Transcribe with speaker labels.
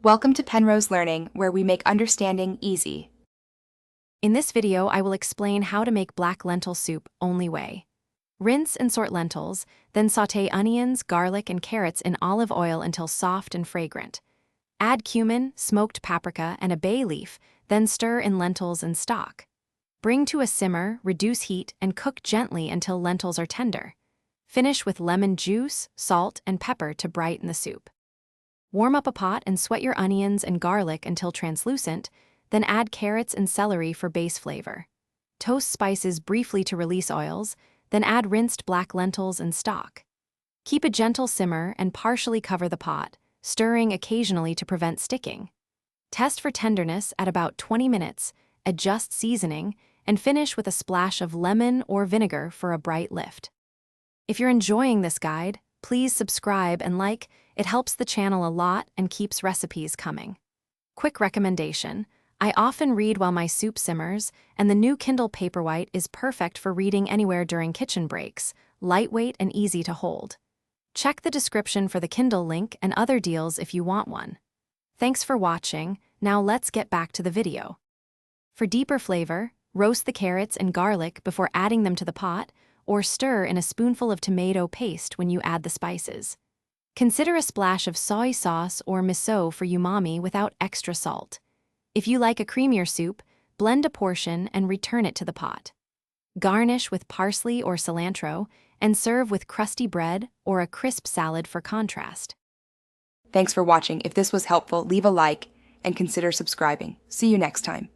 Speaker 1: Welcome to Penrose Learning, where we make understanding easy.
Speaker 2: In this video, I will explain how to make black lentil soup only way. Rinse and sort lentils, then sauté onions, garlic, and carrots in olive oil until soft and fragrant. Add cumin, smoked paprika, and a bay leaf, then stir in lentils and stock. Bring to a simmer, reduce heat, and cook gently until lentils are tender. Finish with lemon juice, salt, and pepper to brighten the soup. Warm up a pot and sweat your onions and garlic until translucent, then add carrots and celery for base flavor. Toast spices briefly to release oils, then add rinsed black lentils and stock. Keep a gentle simmer and partially cover the pot, stirring occasionally to prevent sticking. Test for tenderness at about 20 minutes, adjust seasoning, and finish with a splash of lemon or vinegar for a bright lift. If you're enjoying this guide, please subscribe and like. It helps the channel a lot and keeps recipes coming. Quick recommendation: I often read while my soup simmers, and the new Kindle Paperwhite is perfect for reading anywhere during kitchen breaks, lightweight and easy to hold. Check the description for the Kindle link and other deals if you want one. Thanks for watching. Now let's get back to the video. For deeper flavor, roast the carrots and garlic before adding them to the pot, or stir in a spoonful of tomato paste when you add the spices. Consider a splash of soy sauce or miso for umami without extra salt. If you like a creamier soup, blend a portion and return it to the pot. Garnish with parsley or cilantro and serve with crusty bread or a crisp salad for contrast.
Speaker 1: Thanks for watching. If this was helpful, leave a like and consider subscribing. See you next time.